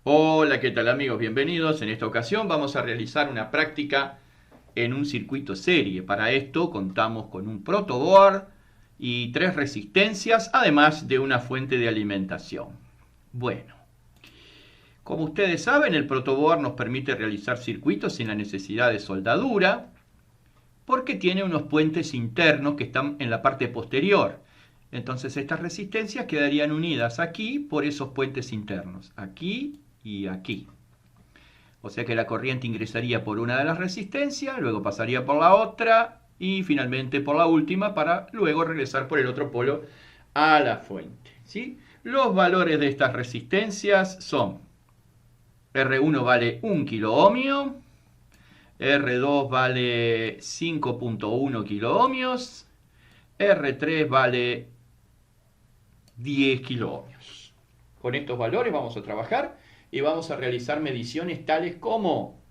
Hola, ¿qué tal amigos? Bienvenidos. En esta ocasión vamos a realizar una práctica en un circuito serie. Para esto contamos con un protoboard y tres resistencias, además de una fuente de alimentación. Bueno, como ustedes saben, el protoboard nos permite realizar circuitos sin la necesidad de soldadura, porque tiene unos puentes internos que están en la parte posterior. Entonces estas resistencias quedarían unidas aquí por esos puentes internos, aquí y aquí. O sea que la corriente ingresaría por una de las resistencias, luego pasaría por la otra y finalmente por la última para luego regresar por el otro polo a la fuente. ¿Sí? Los valores de estas resistencias son: R1 vale 1 kiloohmio, R2 vale 5.1 kiloohmios, R3 vale 10 kiloohmios. Con estos valores vamos a trabajar y vamos a realizar mediciones tales como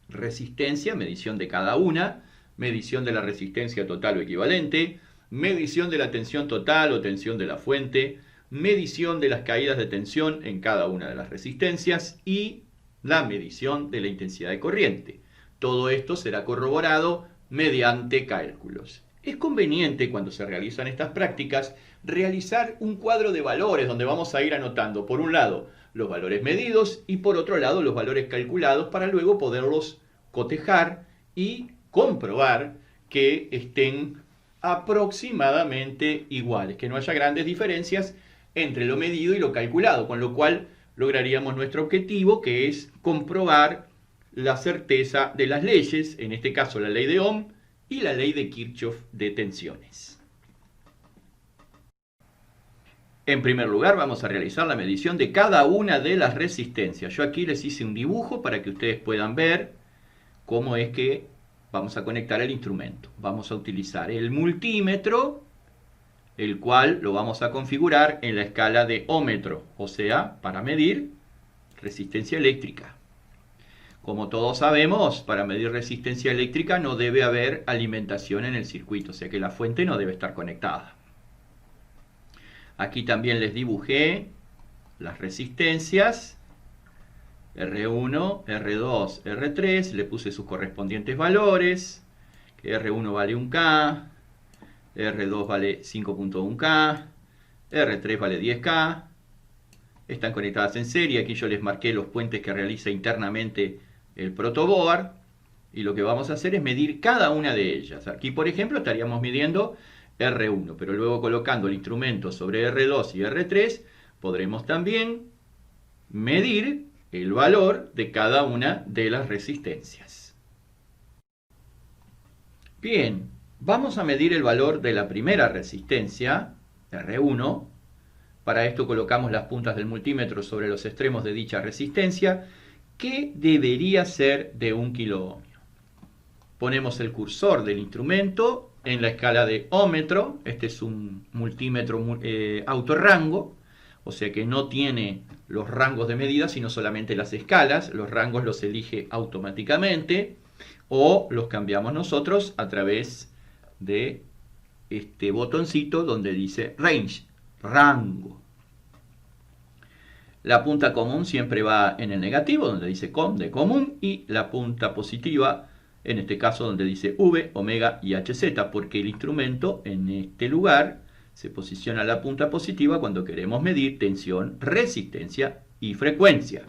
resistencia, medición de cada una, medición de la resistencia total o equivalente, medición de la tensión total o tensión de la fuente, medición de las caídas de tensión en cada una de las resistencias y la medición de la intensidad de corriente. Todo esto será corroborado mediante cálculos. Es conveniente cuando se realizan estas prácticas realizar un cuadro de valores donde vamos a ir anotando, por un lado, los valores medidos y por otro lado los valores calculados para luego poderlos cotejar y comprobar que estén aproximadamente iguales, que no haya grandes diferencias entre lo medido y lo calculado, con lo cual lograríamos nuestro objetivo, que es comprobar la certeza de las leyes, en este caso la ley de Ohm y la ley de Kirchhoff de tensiones. En primer lugar vamos a realizar la medición de cada una de las resistencias. Yo aquí les hice un dibujo para que ustedes puedan ver cómo es que vamos a conectar el instrumento. Vamos a utilizar el multímetro, el cual lo vamos a configurar en la escala de ómetro, o sea, para medir resistencia eléctrica. Como todos sabemos, para medir resistencia eléctrica no debe haber alimentación en el circuito, o sea que la fuente no debe estar conectada. Aquí también les dibujé las resistencias R1, R2, R3, le puse sus correspondientes valores, que R1 vale 1K, R2 vale 5.1K, R3 vale 10K, están conectadas en serie. Aquí yo les marqué los puentes que realiza internamente el protoboard y lo que vamos a hacer es medir cada una de ellas. Aquí por ejemplo estaríamos midiendo R1, pero luego colocando el instrumento sobre R2 y R3 podremos también medir el valor de cada una de las resistencias. Bien, vamos a medir el valor de la primera resistencia, R1. Para esto colocamos las puntas del multímetro sobre los extremos de dicha resistencia, que debería ser de 1 kiloohmio. Ponemos el cursor del instrumento en la escala de ómetro. Este es un multímetro autorrango, o sea que no tiene los rangos de medida, sino solamente las escalas. Los rangos los elige automáticamente o los cambiamos nosotros a través de este botoncito donde dice range, rango. La punta común siempre va en el negativo, donde dice com, de común, y la punta positiva, en este caso donde dice V, omega y HZ, porque el instrumento en este lugar se posiciona la punta positiva cuando queremos medir tensión, resistencia y frecuencia.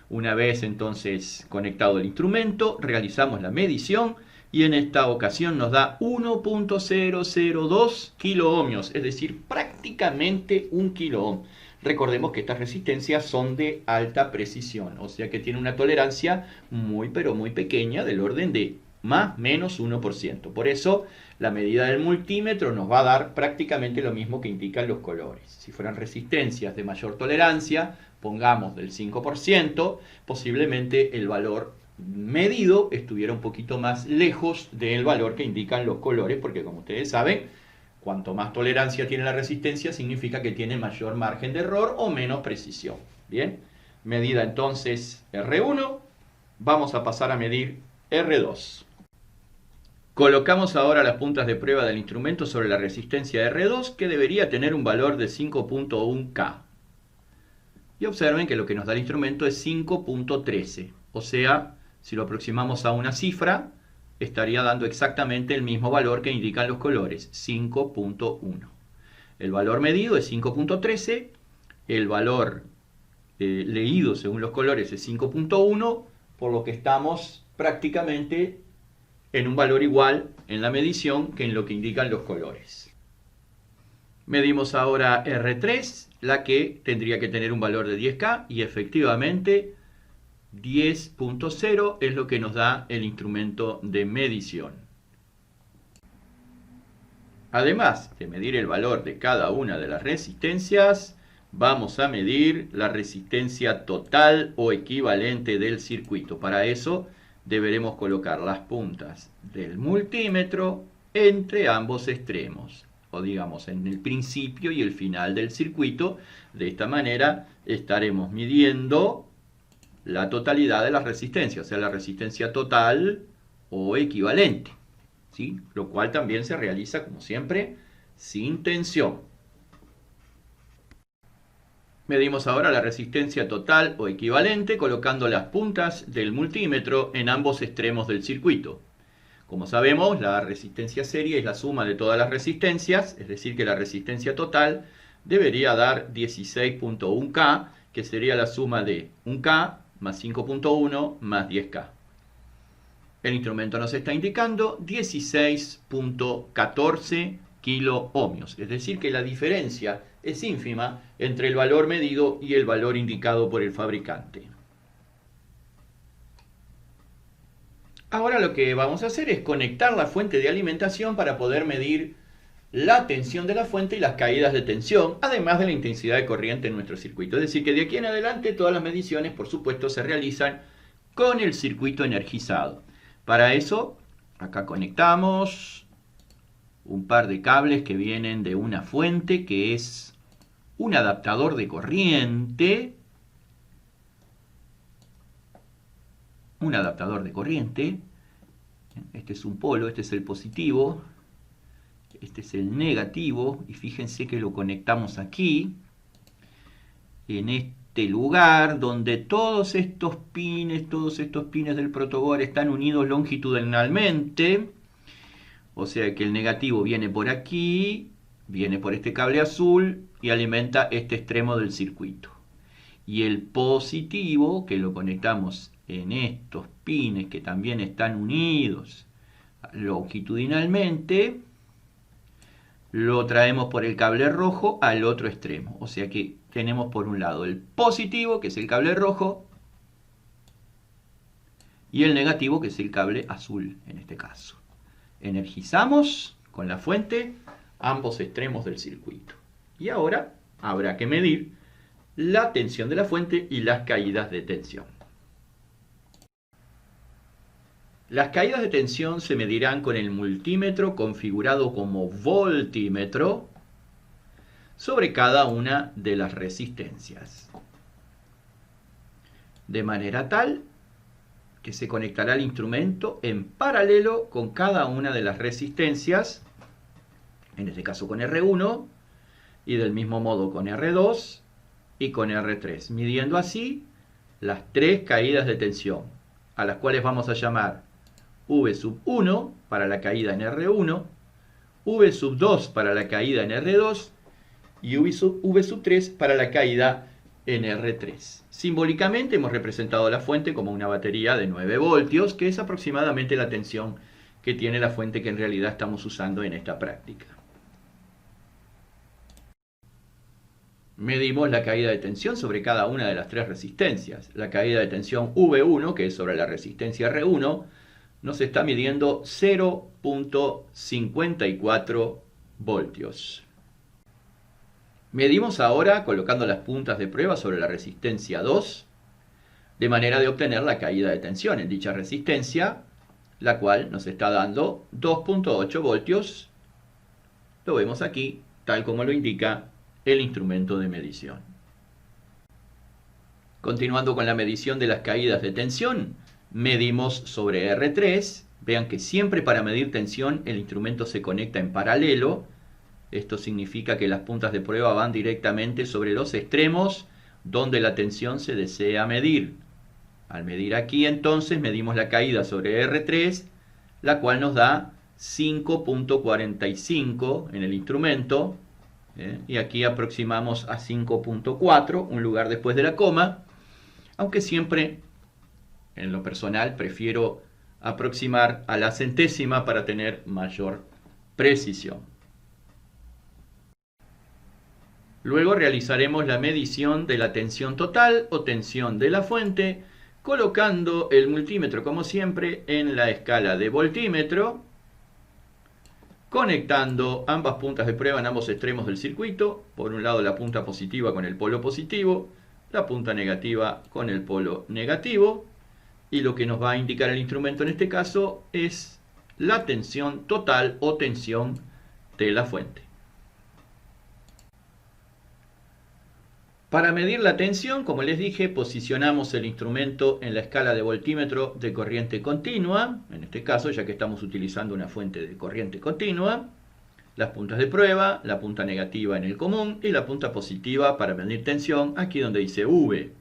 Una vez entonces conectado el instrumento, realizamos la medición y en esta ocasión nos da 1.002 kiloohmios, es decir, prácticamente 1 kiloohm. Recordemos que estas resistencias son de alta precisión, o sea que tiene una tolerancia muy pero muy pequeña, del orden de más menos 1%. Por eso la medida del multímetro nos va a dar prácticamente lo mismo que indican los colores. Si fueran resistencias de mayor tolerancia, pongamos del 5%, posiblemente el valor medido estuviera un poquito más lejos del valor que indican los colores, porque como ustedes saben, cuanto más tolerancia tiene la resistencia, significa que tiene mayor margen de error o menos precisión. Bien, medida entonces R1, vamos a pasar a medir R2. Colocamos ahora las puntas de prueba del instrumento sobre la resistencia R2, que debería tener un valor de 5.1K. Y observen que lo que nos da el instrumento es 5.13. O sea, si lo aproximamos a una cifra, estaría dando exactamente el mismo valor que indican los colores, 5.1. El valor medido es 5.13, el valor leído según los colores es 5.1, por lo que estamos prácticamente en un valor igual en la medición que en lo que indican los colores. Medimos ahora R3, la que tendría que tener un valor de 10K, y efectivamente 10.0 es lo que nos da el instrumento de medición. Además de medir el valor de cada una de las resistencias, vamos a medir la resistencia total o equivalente del circuito. Para eso deberemos colocar las puntas del multímetro entre ambos extremos, o digamos en el principio y el final del circuito. De esta manera estaremos midiendo la totalidad de las resistencias, o sea, la resistencia total o equivalente, ¿sí? Lo cual también se realiza, como siempre, sin tensión. Medimos ahora la resistencia total o equivalente colocando las puntas del multímetro en ambos extremos del circuito. Como sabemos, la resistencia serie es la suma de todas las resistencias, es decir, que la resistencia total debería dar 16.1K, que sería la suma de 1K más 5.1 más 10K. El instrumento nos está indicando 16.14 kiloohmios, es decir, que la diferencia es ínfima entre el valor medido y el valor indicado por el fabricante. Ahora lo que vamos a hacer es conectar la fuente de alimentación para poder medir la tensión de la fuente y las caídas de tensión, además de la intensidad de corriente en nuestro circuito. Es decir, que de aquí en adelante todas las mediciones, por supuesto, se realizan con el circuito energizado. Para eso, acá conectamos un par de cables que vienen de una fuente que es un adaptador de corriente. Un adaptador de corriente. Este es un polo, este es el positivo, este es el negativo, y fíjense que lo conectamos aquí, en este lugar donde todos estos pines del protoboard están unidos longitudinalmente. O sea que el negativo viene por aquí, viene por este cable azul y alimenta este extremo del circuito. Y el positivo, que lo conectamos en estos pines que también están unidos longitudinalmente, lo traemos por el cable rojo al otro extremo. O sea que tenemos por un lado el positivo, que es el cable rojo, y el negativo, que es el cable azul en este caso. Energizamos con la fuente ambos extremos del circuito. Y ahora habrá que medir la tensión de la fuente y las caídas de tensión. Las caídas de tensión se medirán con el multímetro configurado como voltímetro sobre cada una de las resistencias, de manera tal que se conectará el instrumento en paralelo con cada una de las resistencias, en este caso con R1, y del mismo modo con R2 y con R3, midiendo así las tres caídas de tensión, a las cuales vamos a llamar V1 para la caída en R1, V2 para la caída en R2 y V3 para la caída en R3. Simbólicamente hemos representado la fuente como una batería de 9 voltios, que es aproximadamente la tensión que tiene la fuente que en realidad estamos usando en esta práctica. Medimos la caída de tensión sobre cada una de las tres resistencias. La caída de tensión V1, que es sobre la resistencia R1, nos está midiendo 0.54 voltios. Medimos ahora colocando las puntas de prueba sobre la resistencia 2, de manera de obtener la caída de tensión en dicha resistencia, la cual nos está dando 2.8 voltios. Lo vemos aquí, tal como lo indica el instrumento de medición. Continuando con la medición de las caídas de tensión, medimos sobre R3. Vean que siempre para medir tensión el instrumento se conecta en paralelo. Esto significa que las puntas de prueba van directamente sobre los extremos donde la tensión se desea medir. Al medir aquí entonces medimos la caída sobre R3, la cual nos da 5.45 en el instrumento, y aquí aproximamos a 5.4, un lugar después de la coma, aunque siempre en lo personal prefiero aproximar a la centésima para tener mayor precisión. Luego realizaremos la medición de la tensión total o tensión de la fuente, colocando el multímetro como siempre en la escala de voltímetro, conectando ambas puntas de prueba en ambos extremos del circuito, por un lado la punta positiva con el polo positivo, la punta negativa con el polo negativo, y lo que nos va a indicar el instrumento en este caso es la tensión total o tensión de la fuente. Para medir la tensión, como les dije, posicionamos el instrumento en la escala de voltímetro de corriente continua, en este caso ya que estamos utilizando una fuente de corriente continua, las puntas de prueba, la punta negativa en el común y la punta positiva para medir tensión, aquí donde dice V.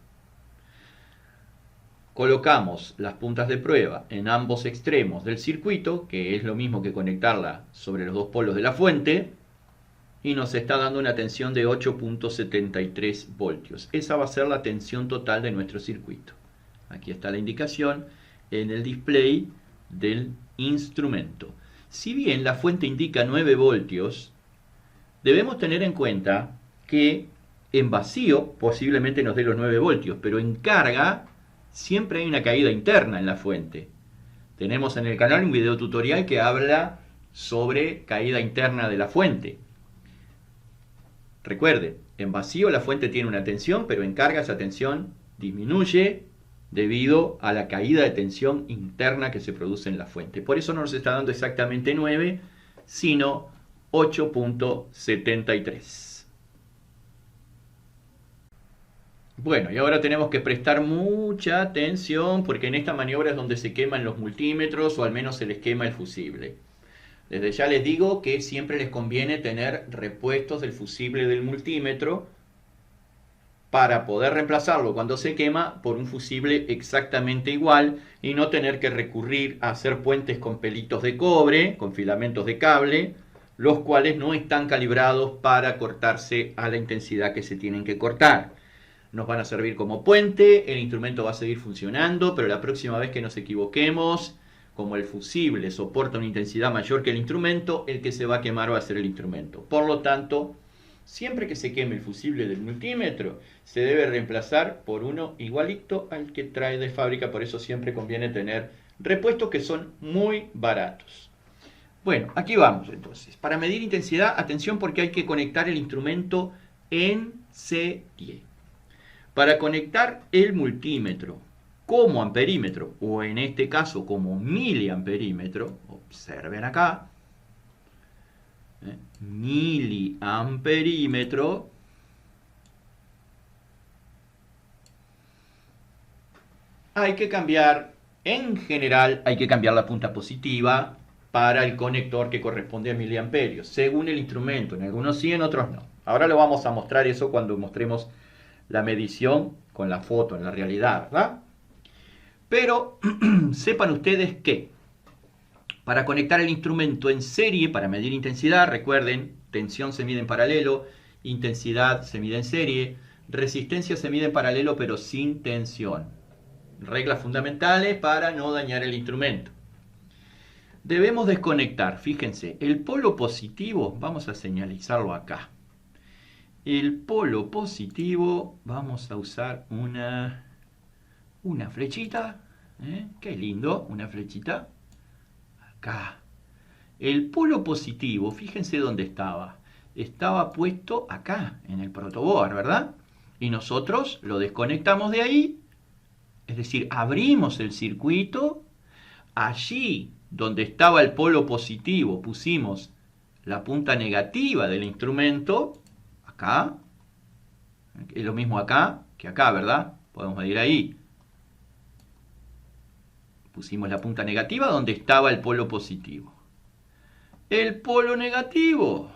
Colocamos las puntas de prueba en ambos extremos del circuito, que es lo mismo que conectarla sobre los dos polos de la fuente, y nos está dando una tensión de 8.73 voltios. Esa va a ser la tensión total de nuestro circuito. Aquí está la indicación en el display del instrumento. Si bien la fuente indica 9 voltios, debemos tener en cuenta que en vacío posiblemente nos dé los 9 voltios, pero en carga siempre hay una caída interna en la fuente. Tenemos en el canal un video tutorial que habla sobre caída interna de la fuente. Recuerden, en vacío la fuente tiene una tensión, pero en carga esa tensión disminuye debido a la caída de tensión interna que se produce en la fuente. Por eso no nos está dando exactamente 9, sino 8.73. Bueno, y ahora tenemos que prestar mucha atención porque en esta maniobra es donde se queman los multímetros o al menos se les quema el fusible. Desde ya les digo que siempre les conviene tener repuestos del fusible del multímetro para poder reemplazarlo cuando se quema por un fusible exactamente igual y no tener que recurrir a hacer puentes con pelitos de cobre, con filamentos de cable, los cuales no están calibrados para cortarse a la intensidad que se tienen que cortar. Nos van a servir como puente, el instrumento va a seguir funcionando, pero la próxima vez que nos equivoquemos, como el fusible soporta una intensidad mayor que el instrumento, el que se va a quemar va a ser el instrumento. Por lo tanto, siempre que se queme el fusible del multímetro, se debe reemplazar por uno igualito al que trae de fábrica. Por eso siempre conviene tener repuestos que son muy baratos. Bueno, aquí vamos entonces. Para medir intensidad, atención porque hay que conectar el instrumento en serie. Para conectar el multímetro como amperímetro, o en este caso como miliamperímetro, observen acá, miliamperímetro, hay que cambiar, en general, hay que cambiar la punta positiva para el conector que corresponde a miliamperios, según el instrumento, en algunos sí, en otros no. Ahora lo vamos a mostrar eso cuando mostremos la medición con la foto en la realidad, ¿verdad? Pero sepan ustedes que para conectar el instrumento en serie, para medir intensidad, recuerden, tensión se mide en paralelo, intensidad se mide en serie, resistencia se mide en paralelo pero sin tensión. Reglas fundamentales para no dañar el instrumento. Debemos desconectar, fíjense, el polo positivo, vamos a señalizarlo acá. El polo positivo, vamos a usar una flechita, qué lindo, una flechita, acá. El polo positivo, fíjense dónde estaba. Estaba puesto acá, en el protoboard, ¿verdad? Y nosotros lo desconectamos de ahí, es decir, abrimos el circuito, allí donde estaba el polo positivo pusimos la punta negativa del instrumento, acá, es lo mismo acá que acá, ¿verdad? Podemos medir ahí. Pusimos la punta negativa donde estaba el polo positivo. El polo negativo,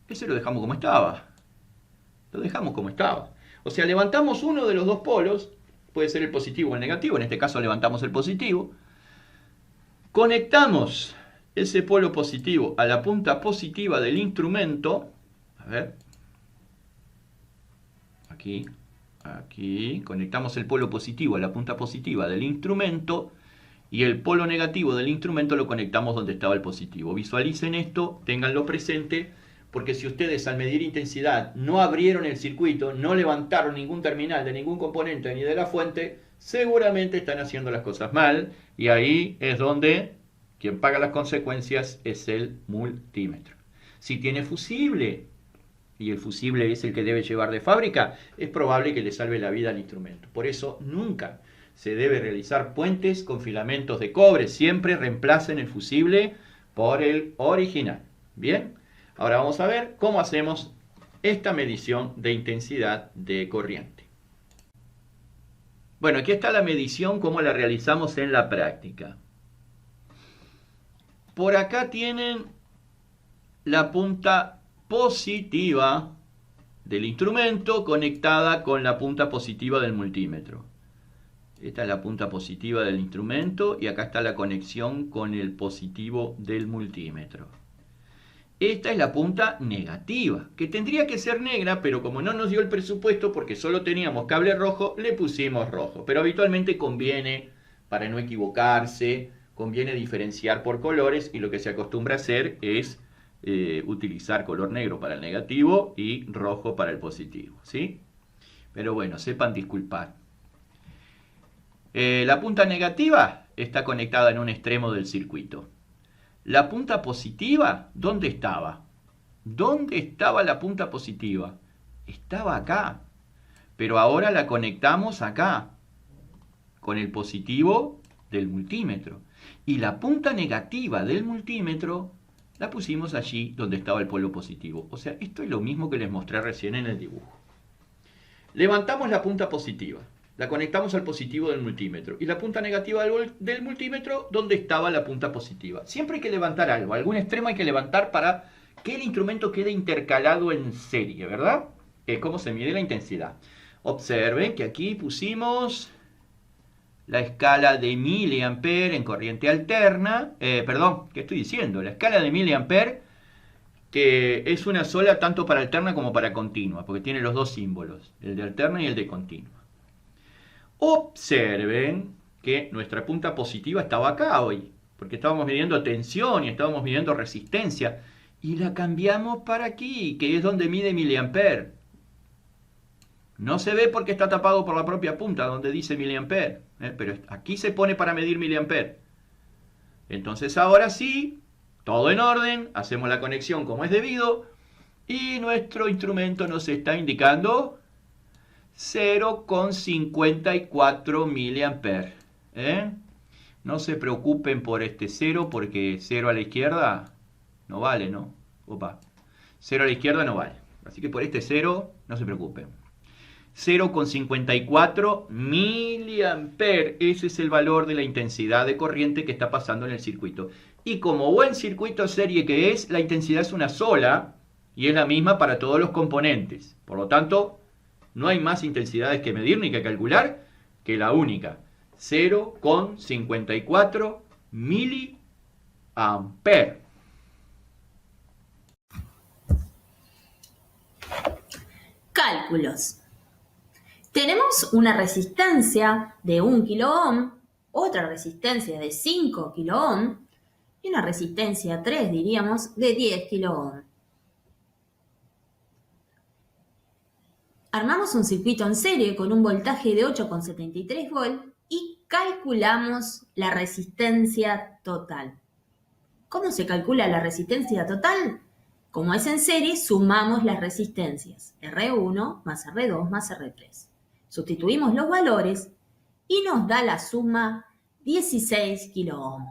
ese lo dejamos como estaba. Lo dejamos como estaba. O sea, levantamos uno de los dos polos, puede ser el positivo o el negativo, en este caso levantamos el positivo, conectamos ese polo positivo a la punta positiva del instrumento, a ver, aquí, conectamos el polo positivo a la punta positiva del instrumento y el polo negativo del instrumento lo conectamos donde estaba el positivo. Visualicen esto, ténganlo presente, porque si ustedes al medir intensidad no abrieron el circuito, no levantaron ningún terminal de ningún componente ni de la fuente, seguramente están haciendo las cosas mal, y ahí es donde quien paga las consecuencias es el multímetro. Si tiene fusible, y el fusible es el que debe llevar de fábrica, es probable que le salve la vida al instrumento. Por eso nunca se debe realizar puentes con filamentos de cobre. Siempre reemplacen el fusible por el original. Bien, ahora vamos a ver cómo hacemos esta medición de intensidad de corriente. Bueno, aquí está la medición, cómo la realizamos en la práctica. Por acá tienen la punta positiva del instrumento conectada con la punta positiva del multímetro. Esta es la punta positiva del instrumento y acá está la conexión con el positivo del multímetro. Esta es la punta negativa, que tendría que ser negra, pero como no nos dio el presupuesto porque solo teníamos cable rojo, le pusimos rojo. Pero habitualmente conviene, para no equivocarse, conviene diferenciar por colores, y lo que se acostumbra a hacer es utilizar color negro para el negativo y rojo para el positivo, ¿sí? Pero bueno, sepan disculpar. La punta negativa está conectada en un extremo del circuito. La punta positiva, ¿dónde estaba? ¿Dónde estaba la punta positiva? Estaba acá. Pero ahora la conectamos acá, con el positivo del multímetro. Y la punta negativa del multímetro la pusimos allí donde estaba el polo positivo. O sea, esto es lo mismo que les mostré recién en el dibujo. Levantamos la punta positiva, la conectamos al positivo del multímetro, y la punta negativa del multímetro donde estaba la punta positiva. Siempre hay que levantar algo, algún extremo hay que levantar para que el instrumento quede intercalado en serie, ¿verdad? Es como se mide la intensidad. Observen que aquí pusimos la escala de miliampere en corriente alterna, perdón, ¿qué estoy diciendo? La escala de miliampere, que es una sola tanto para alterna como para continua, porque tiene los dos símbolos, el de alterna y el de continua. Observen que nuestra punta positiva estaba acá hoy, porque estábamos midiendo tensión y estábamos midiendo resistencia, y la cambiamos para aquí, que es donde mide miliampere. No se ve porque está tapado por la propia punta donde dice miliampere, pero aquí se pone para medir miliampere. Entonces ahora sí, todo en orden, hacemos la conexión como es debido y nuestro instrumento nos está indicando 0,54 miliampere. No se preocupen por este 0 porque 0 a la izquierda no vale, ¿no? Opa, 0 a la izquierda no vale. Así que por este 0 no se preocupen. 0,54 miliampere. Ese es el valor de la intensidad de corriente que está pasando en el circuito. Y como buen circuito serie que es, la intensidad es una sola y es la misma para todos los componentes. Por lo tanto, no hay más intensidades que medir ni que calcular que la única. 0,54 miliampere. Cálculos. Tenemos una resistencia de 1 kiloohm, otra resistencia de 5 kiloohm y una resistencia 3, diríamos, de 10 kiloohm. Armamos un circuito en serie con un voltaje de 8,73 volts y calculamos la resistencia total. ¿Cómo se calcula la resistencia total? Como es en serie, sumamos las resistencias R1 más R2 más R3. Sustituimos los valores y nos da la suma 16 kiloohm.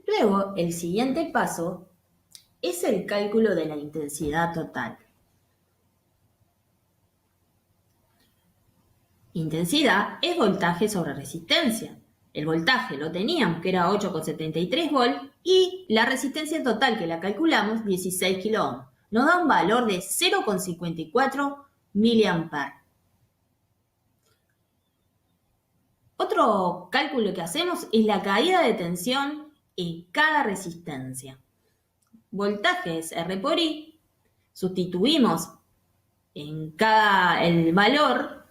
Luego, el siguiente paso es el cálculo de la intensidad total. Intensidad es voltaje sobre resistencia. El voltaje lo teníamos, que era 8,73 volts, y la resistencia total que la calculamos, 16 kiloohm. nos da un valor de 0,54 mA. Otro cálculo que hacemos es la caída de tensión en cada resistencia. Voltaje es R por I, sustituimos en el valor,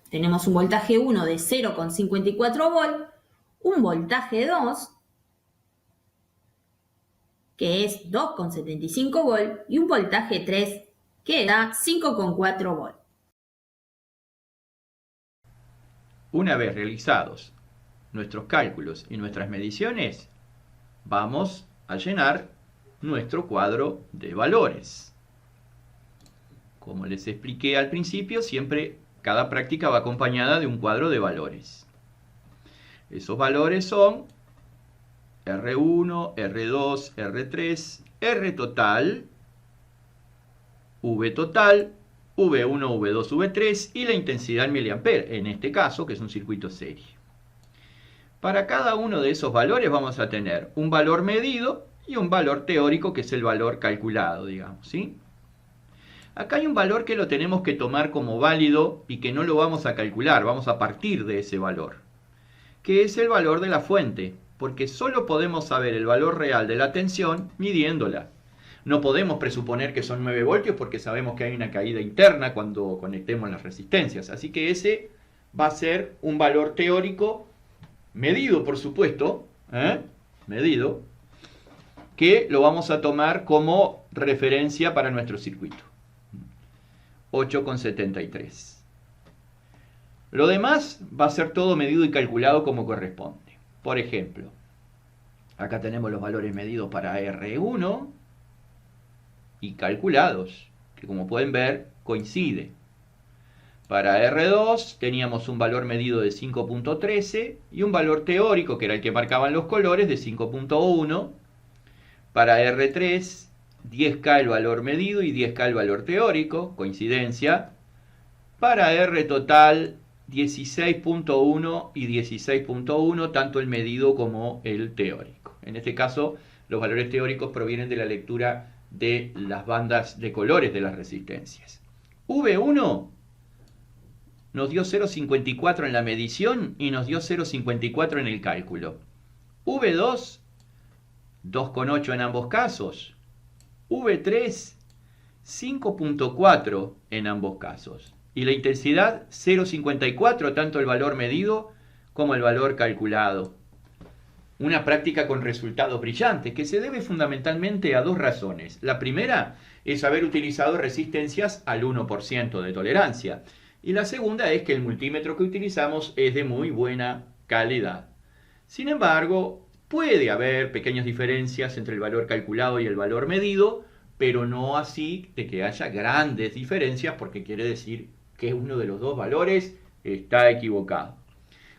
tenemos un voltaje 1 de 0,54 volt, un voltaje 2 que es 2,75 volt y un voltaje 3 que da 5,4 volt. Una vez realizados nuestros cálculos y nuestras mediciones, vamos a llenar nuestro cuadro de valores. Como les expliqué al principio, siempre cada práctica va acompañada de un cuadro de valores. Esos valores son R1, R2, R3, R total, V total, V1, V2, V3 y la intensidad en miliamperes, en este caso, que es un circuito serie. Para cada uno de esos valores vamos a tener un valor medido y un valor teórico, que es el valor calculado, digamos, ¿sí? Acá hay un valor que lo tenemos que tomar como válido y que no lo vamos a calcular, vamos a partir de ese valor, que es el valor de la fuente, porque solo podemos saber el valor real de la tensión midiéndola. No podemos presuponer que son 9 voltios porque sabemos que hay una caída interna cuando conectemos las resistencias. Así que ese va a ser un valor teórico medido, por supuesto, medido, que lo vamos a tomar como referencia para nuestro circuito. 8,73. Lo demás va a ser todo medido y calculado como corresponde. Por ejemplo, acá tenemos los valores medidos para R1 y calculados, que como pueden ver coincide. Para R2 teníamos un valor medido de 5,13 y un valor teórico, que era el que marcaban los colores, de 5,1. Para R3, 10K el valor medido y 10K el valor teórico, coincidencia. Para R total, 16,1 y 16,1, tanto el medido como el teórico. En este caso, los valores teóricos provienen de la lectura de las bandas de colores de las resistencias. V1 nos dio 0,54 en la medición y nos dio 0,54 en el cálculo. V2, 2,8 en ambos casos. V3, 5,4 en ambos casos. Y la intensidad, 0,54, tanto el valor medido como el valor calculado. Una práctica con resultados brillantes, que se debe fundamentalmente a dos razones. La primera es haber utilizado resistencias al 1% de tolerancia. Y la segunda es que el multímetro que utilizamos es de muy buena calidad. Sin embargo, puede haber pequeñas diferencias entre el valor calculado y el valor medido, pero no así de que haya grandes diferencias, porque quiere decir que uno de los dos valores está equivocado.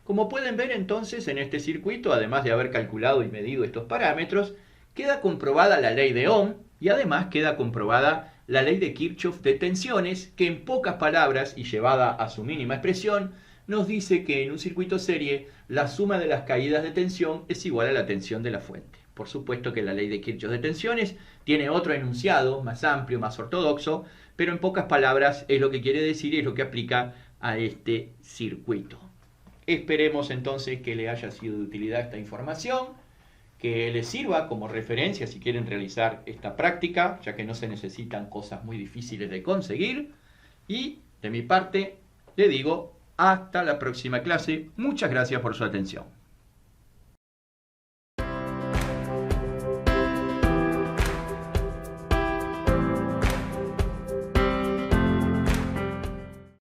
Como pueden ver entonces en este circuito, además de haber calculado y medido estos parámetros, queda comprobada la ley de Ohm y además queda comprobada la ley de Kirchhoff de tensiones, que en pocas palabras y llevada a su mínima expresión, nos dice que en un circuito serie la suma de las caídas de tensión es igual a la tensión de la fuente. Por supuesto que la ley de Kirchhoff de tensiones tiene otro enunciado más amplio, más ortodoxo, pero en pocas palabras es lo que quiere decir y es lo que aplica a este circuito. Esperemos entonces que le haya sido de utilidad esta información, que les sirva como referencia si quieren realizar esta práctica, ya que no se necesitan cosas muy difíciles de conseguir. Y de mi parte le digo hasta la próxima clase. Muchas gracias por su atención.